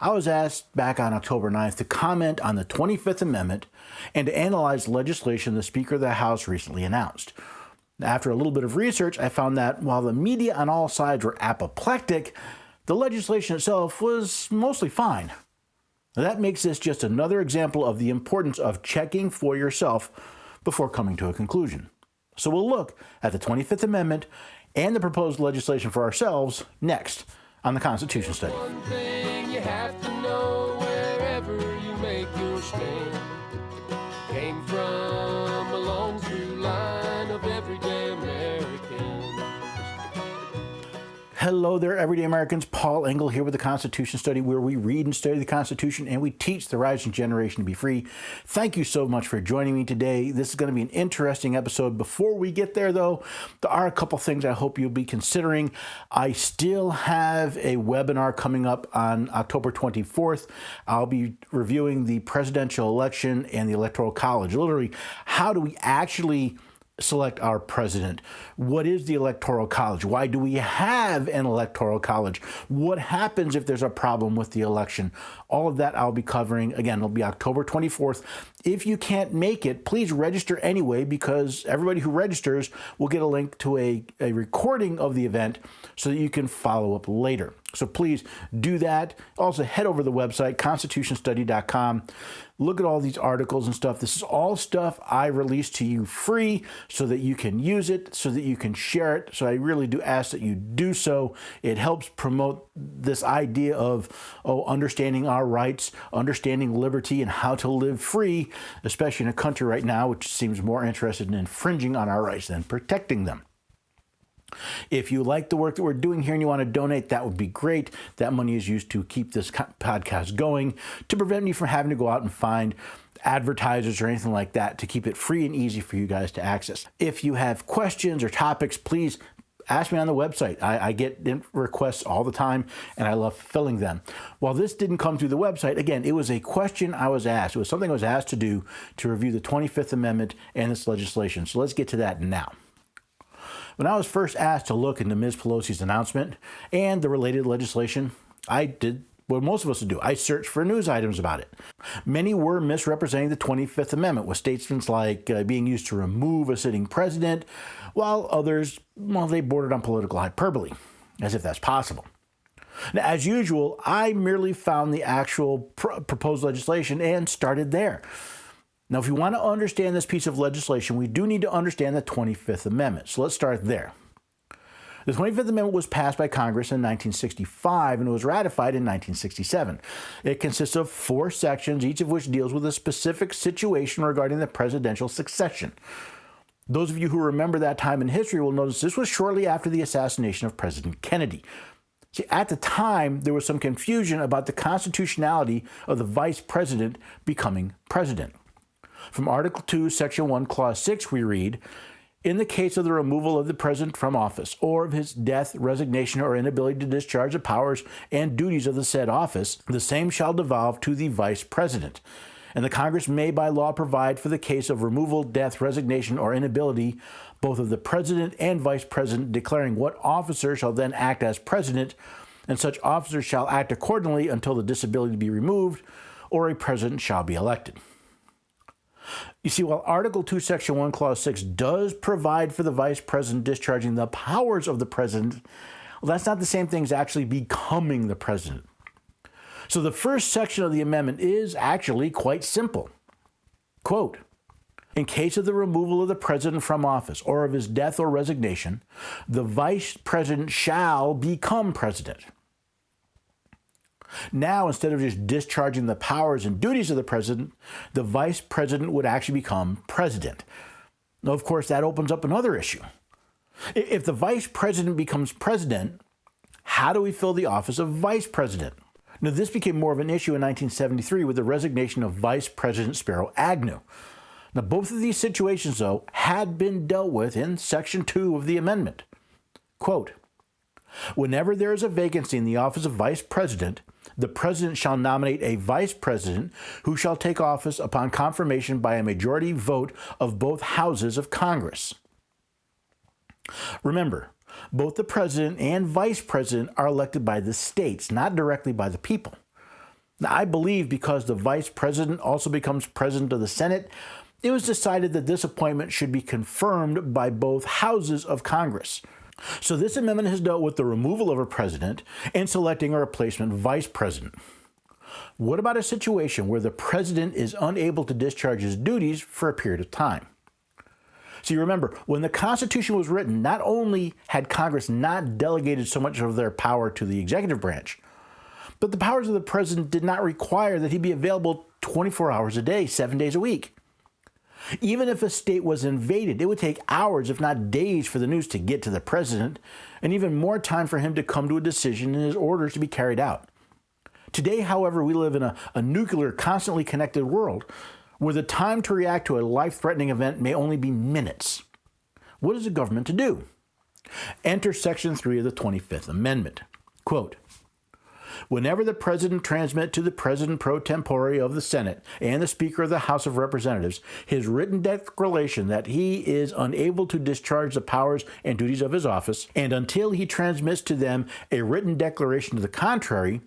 I was asked back on October 9th to comment on the 25th Amendment and to analyze legislation the Speaker of the House recently announced. After a little bit of research, I found that while the media on all sides were apoplectic, the legislation itself was mostly fine. Now, that makes this just another example of the importance of checking for yourself before coming to a conclusion. So we'll look at the 25th Amendment and the proposed legislation for ourselves next on the Constitution Study. One thing you have to know wherever you make your stand came from a long through line of everyday Americans. Hello there, everyday Americans. Paul Engel here with the Constitution Study, where we read and study the Constitution and we teach the rising generation to be free. Thank you so much for joining me today. This is going to be an interesting episode. Before we get there, though, there are a couple things I hope you'll be considering. I still have a webinar coming up on October 24th. I'll be reviewing the presidential election and the Electoral College. Literally, how do we actually select our president? What is the Electoral College? Why do we have an Electoral College? What happens if there's a problem with the election? All of that I'll be covering. Again, it'll be October 24th. If you can't make it, please register anyway, because everybody who registers will get a link to a recording of the event so that you can follow up later. So please do that. Also, head over to the website, constitutionstudy.com. Look at all these articles and stuff. This is all stuff I release to you free so that you can use it, so that you can share it. So I really do ask that you do so. It helps promote this idea of understanding our rights, understanding liberty, and how to live free, especially in a country right now which seems more interested in infringing on our rights than protecting them. If you like the work that we're doing here and you want to donate, that would be great. That money is used to keep this podcast going, to prevent me from having to go out and find advertisers or anything like that, to keep it free and easy for you guys to access. If you have questions or topics, please ask me on the website. I get requests all the time, and I love filling them. While this didn't come through the website, again, it was a question I was asked. It was something I was asked to do to review the 25th Amendment and this legislation. So let's get to that now. When I was first asked to look into Ms. Pelosi's announcement and the related legislation, I did what most of us would do. I searched for news items about it. Many were misrepresenting the 25th Amendment, with statements like being used to remove a sitting president, while others, well, they bordered on political hyperbole, as if that's possible. Now, as usual, I merely found the actual proposed legislation and started there. Now, if you want to understand this piece of legislation, we do need to understand the 25th Amendment. So let's start there. The 25th Amendment was passed by Congress in 1965 and was ratified in 1967. It consists of 4 sections, each of which deals with a specific situation regarding the presidential succession. Those of you who remember that time in history will notice this was shortly after the assassination of President Kennedy. See, at the time, there was some confusion about the constitutionality of the vice president becoming president. From Article 2, Section 1, Clause 6, we read, "In the case of the removal of the president from office, or of his death, resignation, or inability to discharge the powers and duties of the said office, the same shall devolve to the vice president. And the Congress may by law provide for the case of removal, death, resignation, or inability, both of the president and vice president, declaring what officer shall then act as president, and such officer shall act accordingly until the disability be removed, or a president shall be elected." You see, while Article 2, Section 1, Clause 6 does provide for the vice president discharging the powers of the president, well, that's not the same thing as actually becoming the president. So the first section of the amendment is actually quite simple. Quote, "In case of the removal of the president from office or of his death or resignation, the vice president shall become president." Now, instead of just discharging the powers and duties of the president, the vice president would actually become president. Now, of course, that opens up another issue. If the vice president becomes president, how do we fill the office of vice president? Now, this became more of an issue in 1973 with the resignation of Vice President Spiro Agnew. Now, both of these situations, though, had been dealt with in Section 2 of the amendment. Quote, "Whenever there is a vacancy in the office of vice president, the president shall nominate a vice president who shall take office upon confirmation by a majority vote of both houses of Congress." Remember, both the president and vice president are elected by the states, not directly by the people. Now, I believe because the vice president also becomes president of the Senate, it was decided that this appointment should be confirmed by both houses of Congress. So this amendment has dealt with the removal of a president and selecting a replacement vice president. What about a situation where the president is unable to discharge his duties for a period of time? See, remember, when the Constitution was written, not only had Congress not delegated so much of their power to the executive branch, but the powers of the president did not require that he be available 24 hours a day, 7 days a week. Even if a state was invaded, it would take hours, if not days, for the news to get to the president, and even more time for him to come to a decision and his orders to be carried out. Today, however, we live in a nuclear, constantly connected world where the time to react to a life-threatening event may only be minutes. What is the government to do? Enter Section 3 of the 25th Amendment. Quote, whenever the President transmits to the President pro tempore of the Senate and the Speaker of the House of Representatives his written declaration that he is unable to discharge the powers and duties of his office, and until he transmits to them a written declaration to the contrary,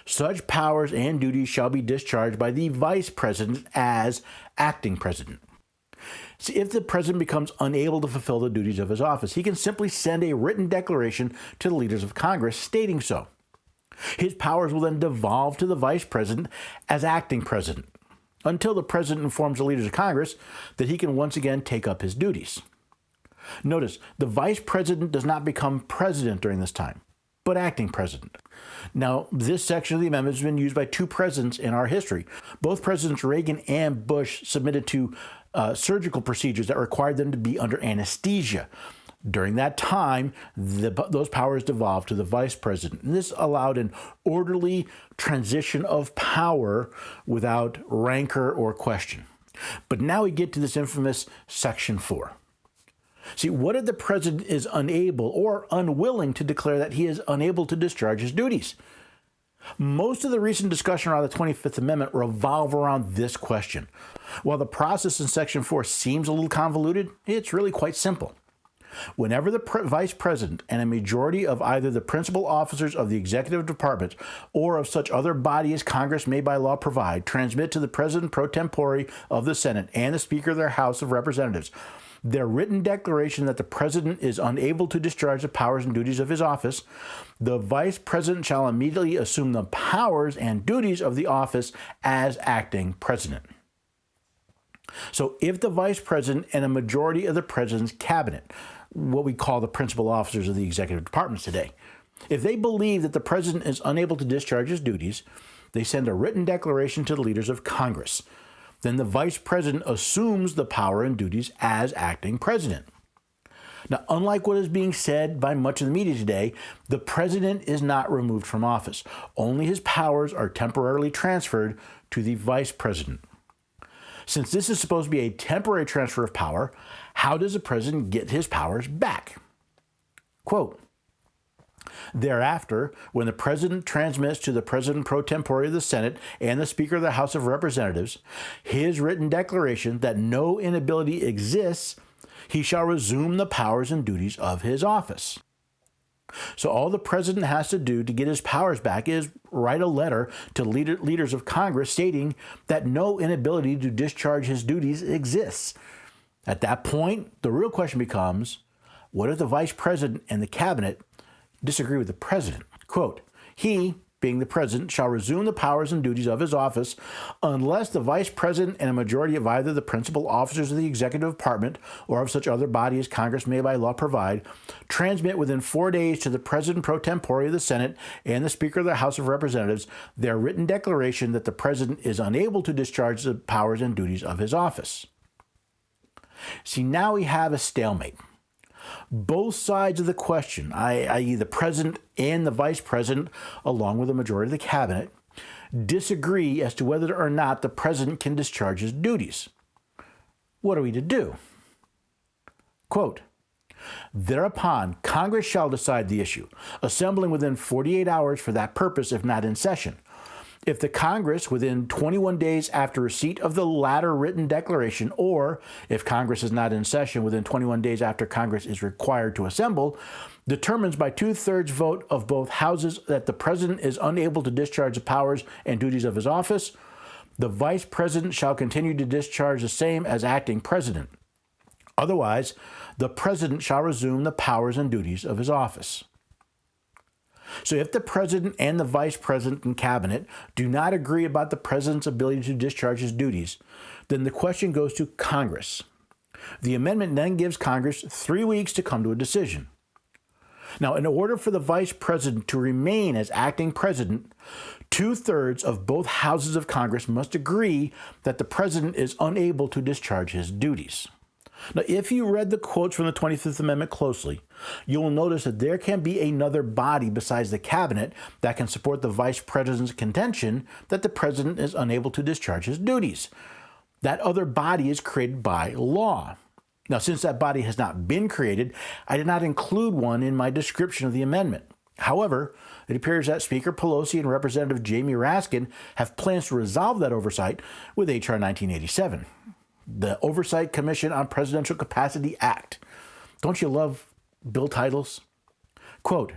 such powers and duties shall be discharged by the Vice President as acting President. See, if the President becomes unable to fulfill the duties of his office, he can simply send a written declaration to the leaders of Congress stating so. His powers will then devolve to the Vice President as acting President, until the President informs the leaders of Congress that he can once again take up his duties. Notice, the Vice President does not become President during this time, but acting President. Now, this section of the amendment has been used by two presidents in our history. Both Presidents Reagan and Bush submitted to surgical procedures that required them to be under anesthesia. During that time, those powers devolved to the Vice President. And this allowed an orderly transition of power without rancor or question. But now we get to this infamous Section 4. See, what if the President is unable or unwilling to declare that he is unable to discharge his duties? Most of the recent discussion around the 25th Amendment revolve around this question. While the process in Section 4 seems a little convoluted, it's really quite simple. Whenever the Vice President and a majority of either the principal officers of the executive department or of such other body as Congress may by law provide transmit to the President pro tempore of the Senate and the Speaker of their House of Representatives their written declaration that the President is unable to discharge the powers and duties of his office, the Vice President shall immediately assume the powers and duties of the office as acting President. So if the Vice President and a majority of the President's cabinet, what we call the principal officers of the executive departments today, if they believe that the President is unable to discharge his duties, they send a written declaration to the leaders of Congress. Then the Vice President assumes the power and duties as acting President. Now, unlike what is being said by much of the media today, the President is not removed from office. Only his powers are temporarily transferred to the Vice President. Since this is supposed to be a temporary transfer of power, how does the President get his powers back? Quote, thereafter, when the President transmits to the President pro tempore of the Senate and the Speaker of the House of Representatives his written declaration that no inability exists, he shall resume the powers and duties of his office. So all the President has to do to get his powers back is write a letter to leaders of Congress stating that no inability to discharge his duties exists. At that point, the real question becomes, what if the Vice President and the Cabinet disagree with the President? Quote, he, being the President, shall resume the powers and duties of his office unless the Vice President and a majority of either the principal officers of the executive department or of such other body as Congress may by law provide transmit within 4 days to the President pro tempore of the Senate and the Speaker of the House of Representatives their written declaration that the President is unable to discharge the powers and duties of his office. See, now we have a stalemate. Both sides of the question, i.e. the President and the Vice President, along with the majority of the Cabinet, disagree as to whether or not the President can discharge his duties. What are we to do? Quote, thereupon, Congress shall decide the issue, assembling within 48 hours for that purpose if not in session. If the Congress, within 21 days after receipt of the latter written declaration, or if Congress is not in session within 21 days after Congress is required to assemble, determines by 2/3 vote of both houses that the president is unable to discharge the powers and duties of his office, the vice president shall continue to discharge the same as acting president. Otherwise, the president shall resume the powers and duties of his office. So if the president and the vice president and cabinet do not agree about the president's ability to discharge his duties, then the question goes to Congress. The amendment then gives Congress 3 weeks to come to a decision. Now, in order for the vice president to remain as acting president, 2/3 of both houses of Congress must agree that the president is unable to discharge his duties. Now, if you read the quotes from the 25th Amendment closely, you will notice that there can be another body besides the cabinet that can support the vice president's contention that the president is unable to discharge his duties. That other body is created by law. Now, since that body has not been created, I did not include one in my description of the amendment. However, it appears that Speaker Pelosi and Representative Jamie Raskin have plans to resolve that oversight with H.R. 1987. The Oversight Commission on Presidential Capacity Act. Don't you love bill titles? Quote,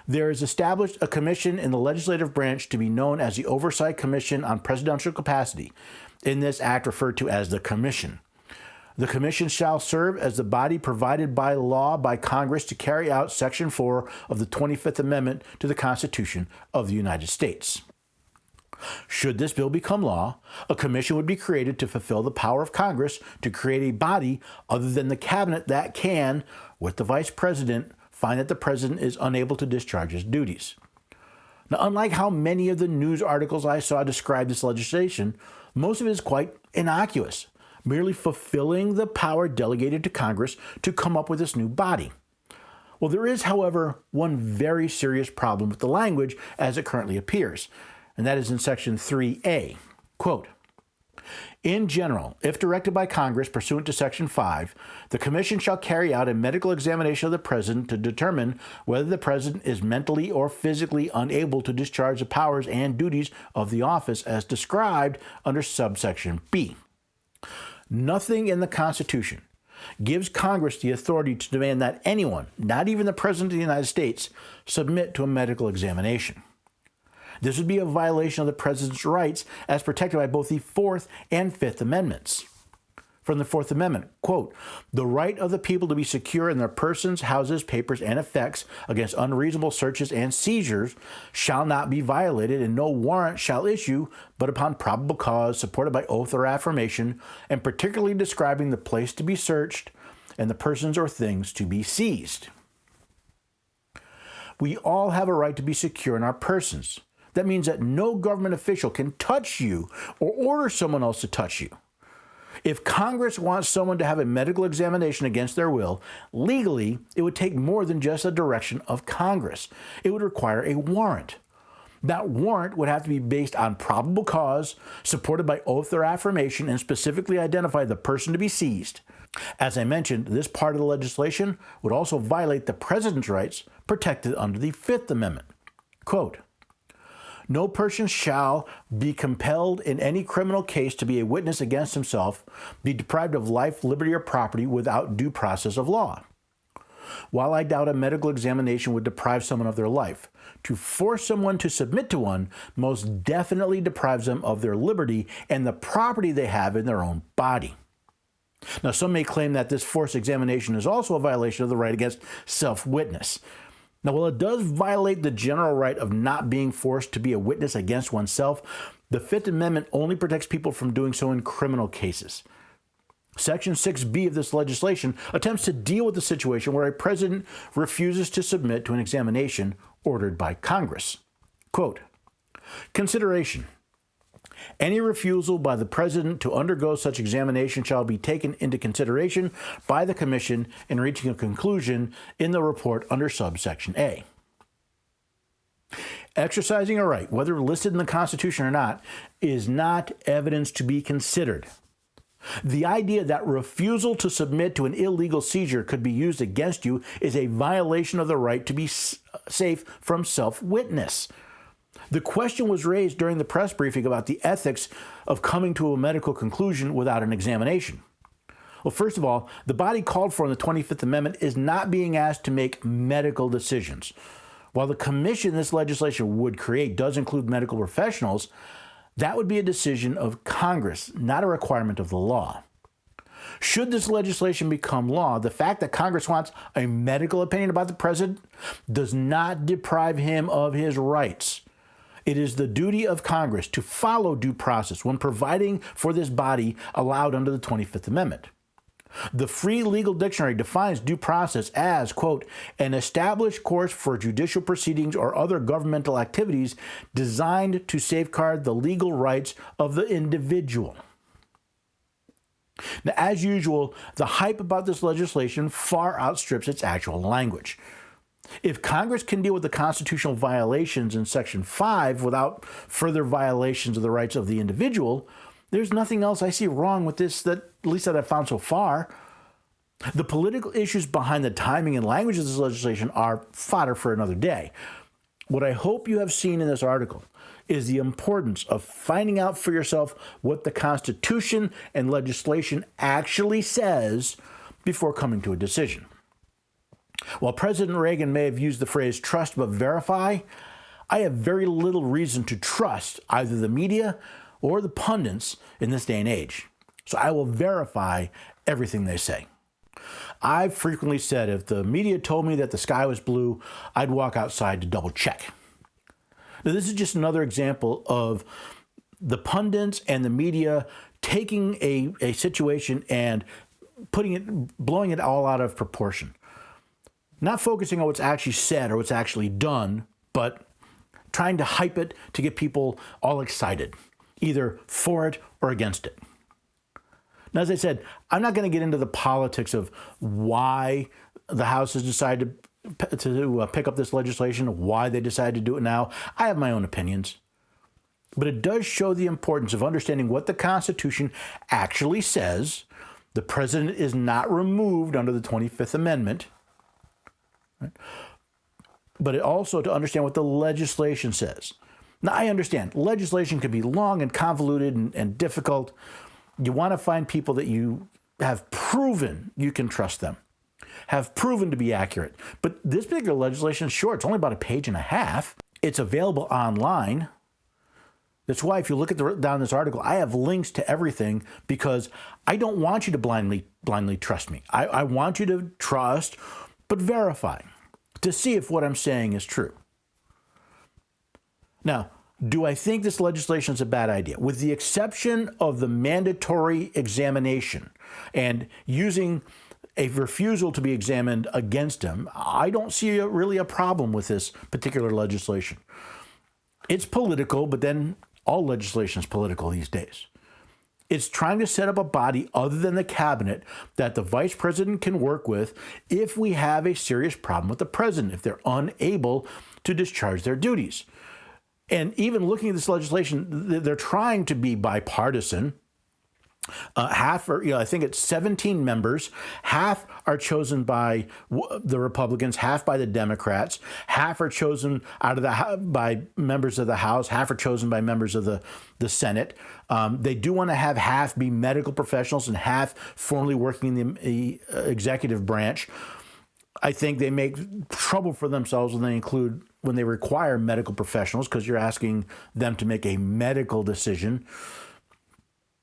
there is established a commission in the legislative branch to be known as the Oversight Commission on Presidential Capacity, in this act referred to as the Commission. The Commission shall serve as the body provided by law by Congress to carry out Section 4 of the 25th Amendment to the Constitution of the United States. Should this bill become law, a commission would be created to fulfill the power of Congress to create a body other than the cabinet that can, with the vice president, find that the president is unable to discharge his duties. Now, unlike how many of the news articles I saw describe this legislation, most of it is quite innocuous, merely fulfilling the power delegated to Congress to come up with this new body. Well, there is, however, one very serious problem with the language as it currently appears, and that is in Section 3A. Quote, in general, if directed by Congress pursuant to Section 5, the Commission shall carry out a medical examination of the President to determine whether the President is mentally or physically unable to discharge the powers and duties of the office as described under subsection B. Nothing in the Constitution gives Congress the authority to demand that anyone, not even the President of the United States, submit to a medical examination. This would be a violation of the President's rights as protected by both the Fourth and Fifth Amendments. From the Fourth Amendment, quote, the right of the people to be secure in their persons, houses, papers, and effects against unreasonable searches and seizures shall not be violated, and no warrant shall issue but upon probable cause supported by oath or affirmation, and particularly describing the place to be searched and the persons or things to be seized. We all have a right to be secure in our persons. That means that no government official can touch you or order someone else to touch you. If Congress wants someone to have a medical examination against their will, legally, it would take more than just a direction of Congress. It would require a warrant. That warrant would have to be based on probable cause, supported by oath or affirmation, and specifically identify the person to be seized. As I mentioned, this part of the legislation would also violate the President's rights protected under the Fifth Amendment. Quote, no person shall be compelled in any criminal case to be a witness against himself, be deprived of life, liberty, or property without due process of law. While I doubt a medical examination would deprive someone of their life, to force someone to submit to one most definitely deprives them of their liberty and the property they have in their own body. Now, some may claim that this forced examination is also a violation of the right against self-witness. Now, while it does violate the general right of not being forced to be a witness against oneself, the Fifth Amendment only protects people from doing so in criminal cases. Section 6B of this legislation attempts to deal with the situation where a president refuses to submit to an examination ordered by Congress. Quote, consideration. Any refusal by the President to undergo such examination shall be taken into consideration by the Commission in reaching a conclusion in the report under subsection A. Exercising a right, whether listed in the Constitution or not, is not evidence to be considered. The idea that refusal to submit to an illegal seizure could be used against you is a violation of the right to be safe from self-witness. The question was raised during the press briefing about the ethics of coming to a medical conclusion without an examination. Well, first of all, the body called for in the 25th Amendment is not being asked to make medical decisions. While the commission this legislation would create does include medical professionals, that would be a decision of Congress, not a requirement of the law. Should this legislation become law, the fact that Congress wants a medical opinion about the president does not deprive him of his rights. It is the duty of Congress to follow due process when providing for this body allowed under the 25th Amendment. The Free Legal Dictionary defines due process as, quote, an established course for judicial proceedings or other governmental activities designed to safeguard the legal rights of the individual. Now, as usual, the hype about this legislation far outstrips its actual language. If Congress can deal with the constitutional violations in Section 5 without further violations of the rights of the individual, there's nothing else I see wrong with this, that at least that I've found so far. The political issues behind the timing and language of this legislation are fodder for another day. What I hope you have seen in this article is the importance of finding out for yourself what the Constitution and legislation actually says before coming to a decision. While President Reagan may have used the phrase trust but verify, I have very little reason to trust either the media or the pundits in this day and age. So I will verify everything they say. I've frequently said if the media told me that the sky was blue, I'd walk outside to double check. Now, this is just another example of the pundits and the media taking a situation and blowing it all out of proportion. Not focusing on what's actually said or what's actually done, but trying to hype it to get people all excited, either for it or against it. Now, as I said, I'm not going to get into the politics of why the House has decided to pick up this legislation, why they decided to do it now. I have my own opinions. But it does show the importance of understanding what the Constitution actually says. The president is not removed under the 25th Amendment. Right? But it also to understand what the legislation says. Now, I understand legislation can be long and convoluted and difficult. You want to find people that you have proven you can trust them, have proven to be accurate. But this particular legislation is short. It's only about a page and a half. It's available online. That's why if you look at down this article, I have links to everything because I don't want you to blindly trust me. I want you to trust but verify to see if what I'm saying is true. Now, do I think this legislation is a bad idea? With the exception of the mandatory examination and using a refusal to be examined against him, I don't see really a problem with this particular legislation. It's political, but then all legislation is political these days. It's trying to set up a body other than the cabinet that the vice president can work with if we have a serious problem with the president, if they're unable to discharge their duties. And even looking at this legislation, they're trying to be bipartisan. Half are, I think it's 17 members. Half are chosen by the Republicans, half by the Democrats. Half are chosen by members of the House. Half are chosen by members of the Senate. They do want to have half be medical professionals and half formerly working in the executive branch. I think they make trouble for themselves when they require medical professionals because you're asking them to make a medical decision.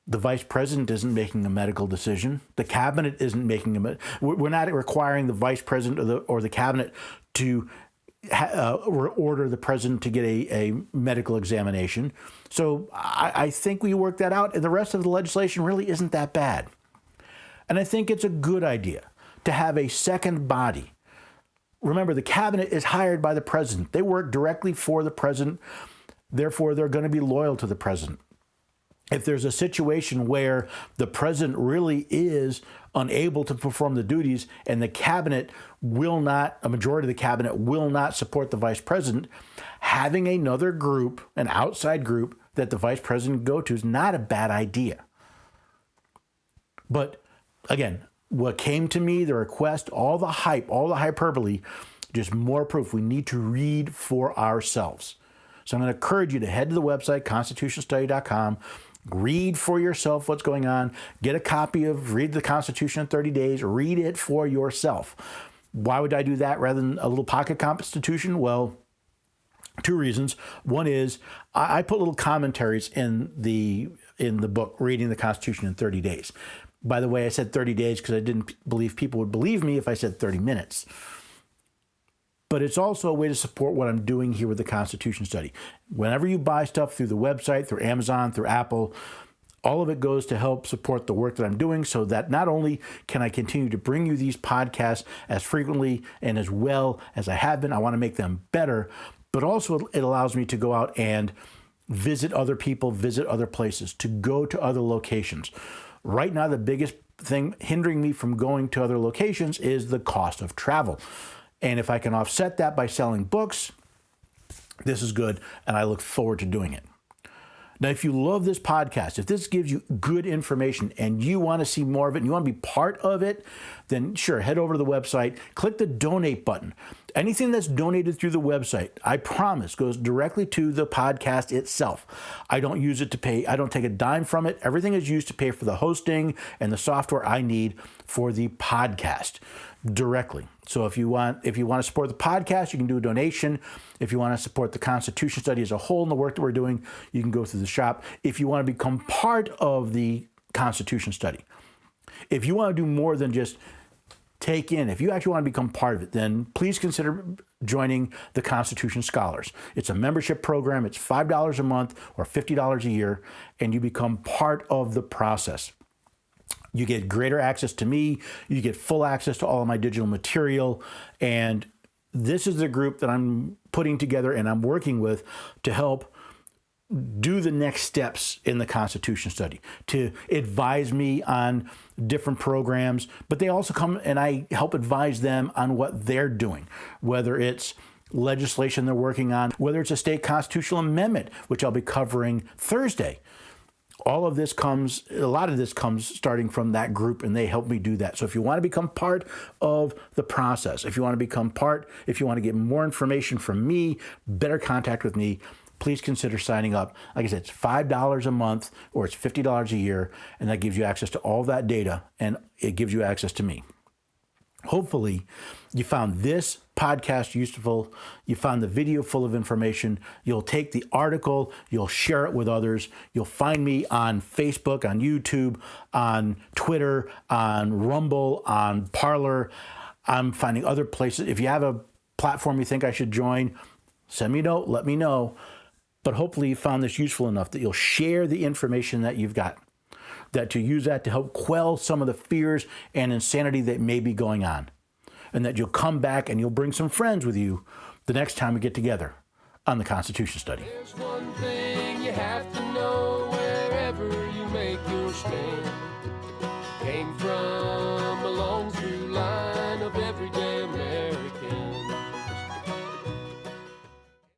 The vice president isn't making a medical decision. The cabinet isn't making we're not requiring the vice president or the cabinet to order the president to get a medical examination. So I think we work that out, and the rest of the legislation really isn't that bad. And I think it's a good idea to have a second body. Remember, the cabinet is hired by the president. They work directly for the president. Therefore, they're going to be loyal to the president. If there's a situation where the president really is unable to perform the duties and the cabinet a majority of the cabinet will not support the vice president, having another group, an outside group that the vice president go to is not a bad idea. But again, what came to me, the request, all the hype, all the hyperbole, just more proof. We need to read for ourselves. So I'm going to encourage you to head to the website, constitutionstudy.com, Read for yourself what's going on. Get a copy of Read the Constitution in 30 Days. Read it for yourself. Why would I do that rather than a little pocket constitution? Well, two reasons. One is I put little commentaries in the book, Reading the Constitution in 30 Days. By the way, I said 30 days because I didn't believe people would believe me if I said 30 minutes. But it's also a way to support what I'm doing here with the Constitution Study. Whenever you buy stuff through the website, through Amazon, through Apple, all of it goes to help support the work that I'm doing so that not only can I continue to bring you these podcasts as frequently and as well as I have been, I want to make them better, but also it allows me to go out and visit other people, visit other places, to go to other locations. Right now, the biggest thing hindering me from going to other locations is the cost of travel. And if I can offset that by selling books, this is good, and I look forward to doing it. Now, if you love this podcast, if this gives you good information and you want to see more of it and you want to be part of it, then sure, head over to the website, click the donate button. Anything that's donated through the website, I promise, goes directly to the podcast itself. I don't use it to pay. I don't take a dime from it. Everything is used to pay for the hosting and the software I need for the podcast directly. So if you want to support the podcast, you can do a donation. If you want to support the Constitution Study as a whole and the work that we're doing, you can go through the shop. If you want to become part of the Constitution Study, if you want to do more than just take in, if you actually want to become part of it, then please consider joining the Constitution Scholars. It's a membership program. It's $5 a month or $50 a year, and you become part of the process. You get greater access to me. You get full access to all of my digital material. And this is the group that I'm putting together and I'm working with to help do the next steps in the Constitution Study, to advise me on different programs. But they also come and I help advise them on what they're doing, whether it's legislation they're working on, whether it's a state constitutional amendment, which I'll be covering Thursday. A lot of this comes starting from that group, and they help me do that. So if you want to become part of the process, if you want to get more information from me, better contact with me, please consider signing up. Like I said, it's $5 a month or it's $50 a year, and that gives you access to all that data, and it gives you access to me. Hopefully, you found this podcast useful. You found the video full of information. You'll take the article, you'll share it with others. You'll find me on Facebook, on YouTube, on Twitter, on Rumble, on Parler. I'm finding other places. If you have a platform you think I should join, send me a note, let me know. But hopefully you found this useful enough that you'll share the information that you've got, that you use that to help quell some of the fears and insanity that may be going on, and that you'll come back and you'll bring some friends with you the next time we get together on the Constitution Study. There's one thing you have to know wherever you make your stand. Came from